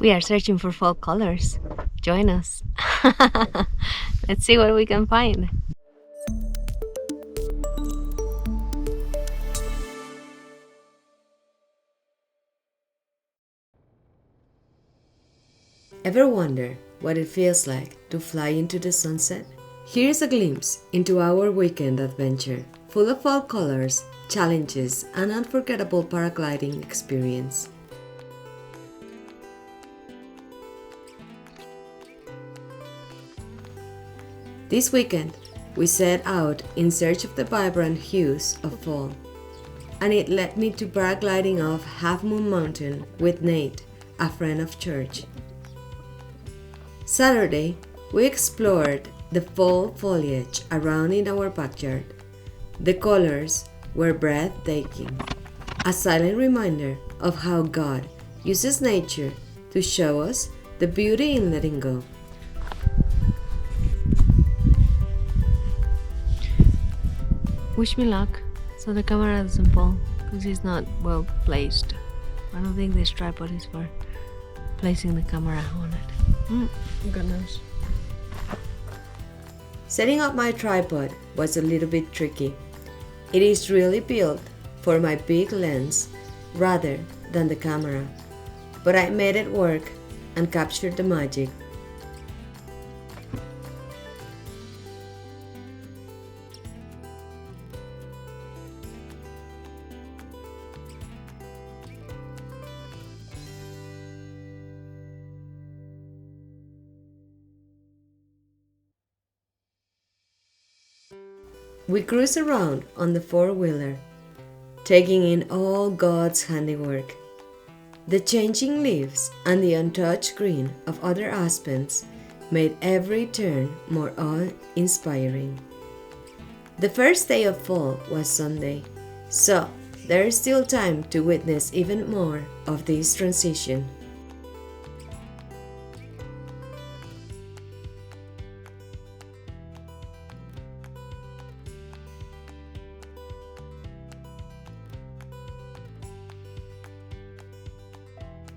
We are searching for fall colors. Join us. Let's see what we can find. Ever wonder what it feels like to fly into the sunset? Here's a glimpse into our weekend adventure, full of fall colors, challenges, and unforgettable paragliding experience. This weekend, we set out in search of the vibrant hues of fall, and it led me to paragliding off Half Moon Mountain with Nate, a friend of church. Saturday, we explored the fall foliage around in our backyard. The colors were breathtaking, a silent reminder of how God uses nature to show us the beauty in letting go. Wish me luck so the camera doesn't fall, because it's not well placed. I don't think this tripod is for placing the camera on it. Goodness. Setting up my tripod was a little bit tricky. It is really built for my big lens rather than the camera, but I made it work and captured the magic. We cruise around on the four-wheeler, taking in all God's handiwork. The changing leaves and the untouched green of other aspens made every turn more awe-inspiring. The first day of fall was Sunday, so there is still time to witness even more of this transition.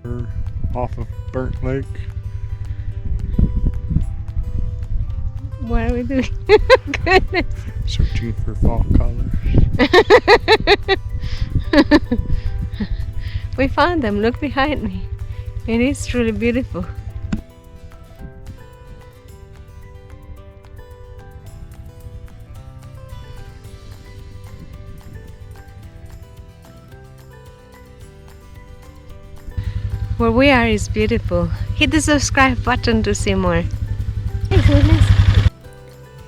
We're off of Burnt Lake. What are we doing? Goodness. Searching for fall colors. We found them. Look behind me. It is truly beautiful. Where we are is beautiful. Hit the subscribe button to see more.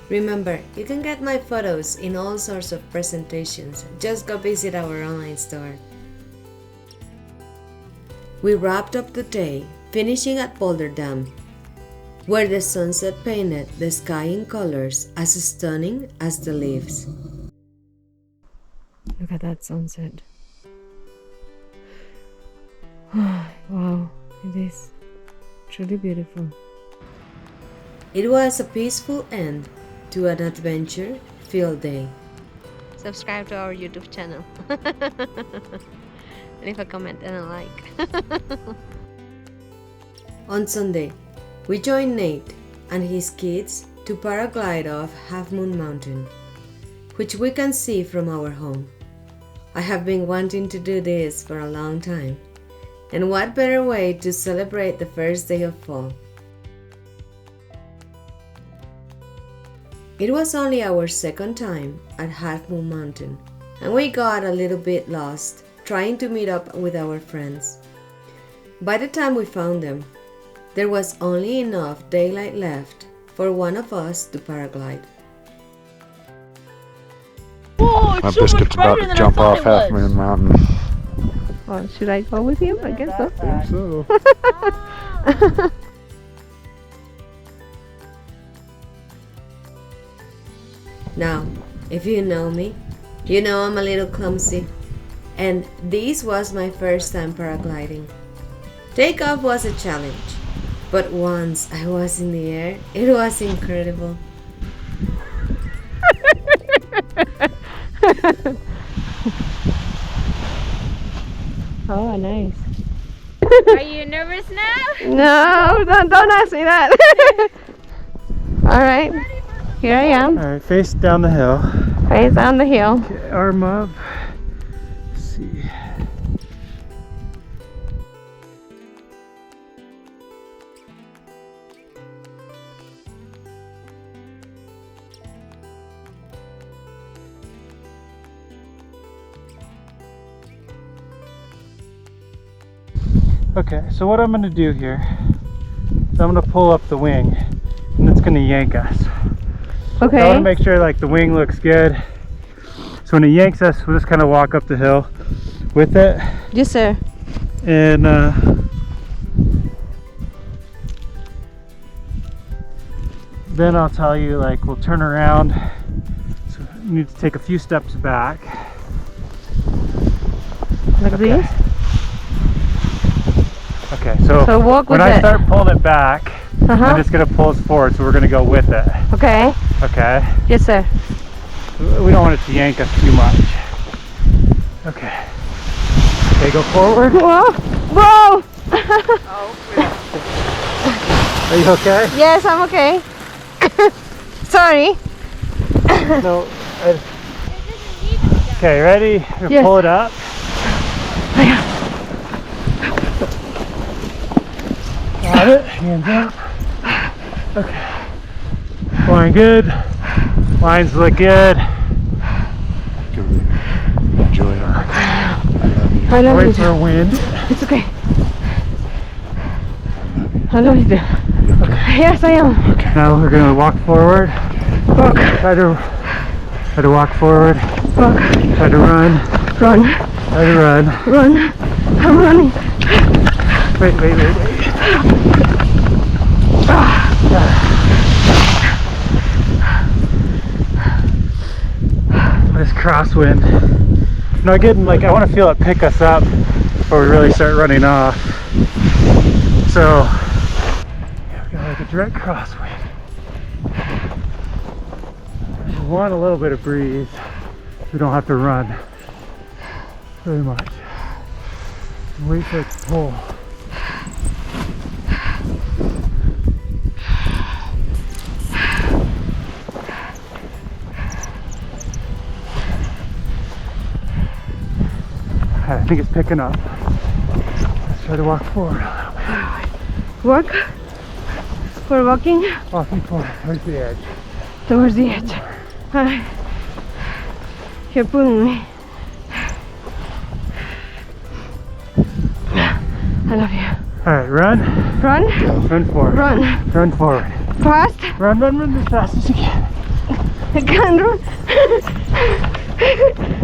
Remember, you can get my photos in all sorts of presentations. Just go visit our online store. We wrapped up the day, finishing at Boulder Dam, where the sunset painted the sky in colors as stunning as the leaves. Look at that sunset. Wow, it is truly beautiful. It was a peaceful end to an adventure-filled day. Subscribe to our YouTube channel. Leave a comment and a like. On Sunday, we joined Nate and his kids to paraglide off Half Moon Mountain, which we can see from our home. I have been wanting to do this for a long time. And what better way to celebrate the first day of fall? It was only our second time at Half Moon Mountain, and we got a little bit lost trying to meet up with our friends. By the time we found them, there was only enough daylight left for one of us to paraglide. Oh, My it's so much biscuit's about brighter to than I jump thought off it Half was. Moon Mountain. Well, should I go with him? I guess so. I think so. Now, if you know me, you know I'm a little clumsy, and this was my first time paragliding. Takeoff was a challenge, but once I was in the air, it was incredible. Oh, nice. Are you nervous now? No, don't ask me that. All right, here I am. Alright, face down the hill. Face down the hill. Okay, arm up. Let's see. Okay, so what I'm going to do here is I'm going to pull up the wing and it's going to yank us. Okay. I want to make sure like the wing looks good. So when it yanks us, we'll just kind of walk up the hill with it. Yes, sir. And then I'll tell you, like, we'll turn around. So you need to take a few steps back. Like this. Okay, so walk with when I it. start pulling it back, Uh-huh. I'm just going to pull us forward, so we're going to go with it. Okay. Okay? Yes, sir. We don't want it to yank us too much. Okay. Okay, go forward. Whoa! Whoa! Are you okay? Yes, I'm okay. Sorry. No. Okay, ready? We're Yes. pull it up. Got it. Hands up. Okay. Flying good. Lines look good. Enjoy it. I love Wait you. for a wind. It's okay. I love you. Okay. Yes, I am. Okay. Now we're gonna walk forward. Walk. Try to walk forward. Walk. Try to run. Run. Try to run. Run. I'm running. Wait. This crosswind. No, getting like I want to feel it pick us up before we really start running off. So yeah, we got like a direct crosswind. We want a little bit of breeze. We don't have to run very much. Wait for it to pull. I think it's picking up. Let's try to walk forward a little bit. Walk. We're walking Walking forward towards the edge. towards the edge. Alright. You're pulling me. I love you. Alright, run. Run. Run forward. Run. Run forward. Fast. Run as fast as you can. I can't run.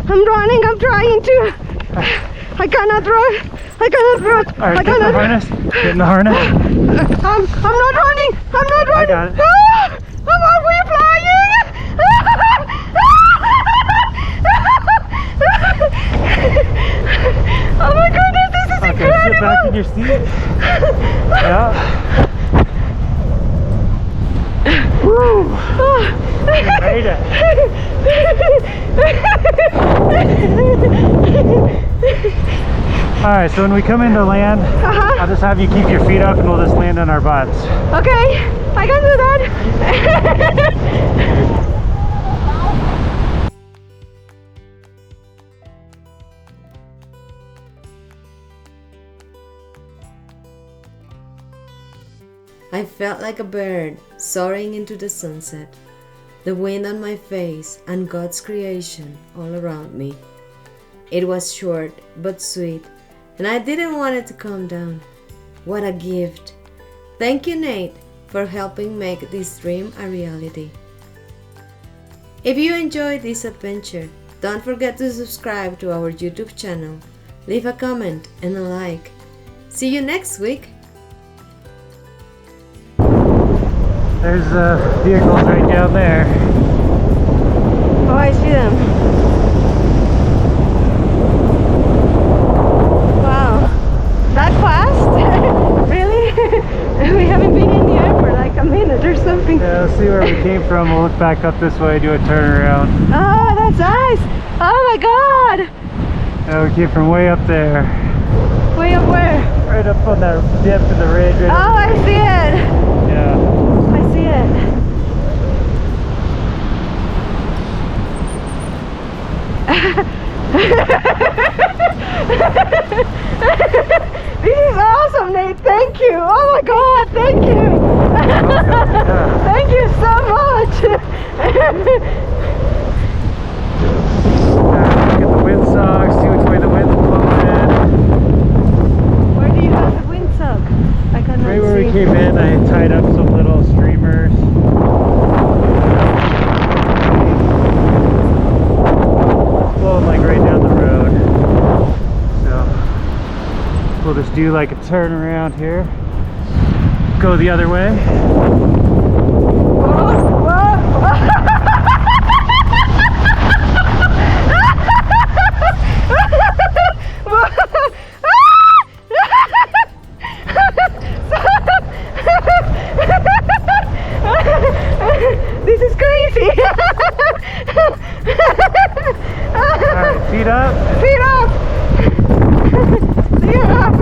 I'm running. I'm trying to. I cannot run. I cannot run. Alright, I get in the cannot run. harness. Get in the harness. I'm not running. I'm not running. I got it. Ah, we're flying. Oh my goodness, this is Okay, incredible. sit back in your seat. Yeah. Woo! You made it. Alright, so when we come into land, I'll just have you keep your feet up and we'll just land on our butts. Okay, I can do that. I felt like a bird soaring into the sunset, the wind on my face and God's creation all around me. It was short but sweet, and I didn't want it to come down. What a gift! Thank you, Nate, for helping make this dream a reality. If you enjoyed this adventure, don't forget to subscribe to our YouTube channel, leave a comment and a like. See you next week! There's vehicles right down there. Oh, I see them. Wow, that fast? Really? We haven't been in the air for like a minute or something. Yeah, let's see where we came from. We'll look back up this way, do a turnaround. Oh, that's nice. Oh my God. Yeah, we came from way up there. Way up where? right up on that dip in the ridge. Right Oh, I see it. Yeah. I see it. This is awesome, Nate. Thank you. Oh my God, thank you. Thank you so much. Get the windsock, see which way the wind's blowing. Where do you have the windsock? I cannot Right where see. we came in, I tied up some little streamers. It's blowing like right down the road. So we'll just do like a turn around here. Go the other way. This is crazy. Alright, feet up. Feet up. Feet up.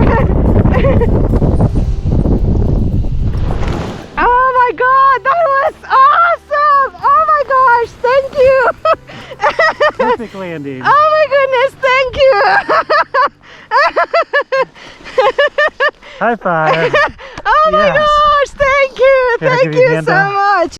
Oh my God, that was awesome. Oh my gosh, thank you. Perfect landing. Oh my goodness, thank you. High five. Oh my Yes. gosh, thank you. Here, Thank give you a you hand so down. much.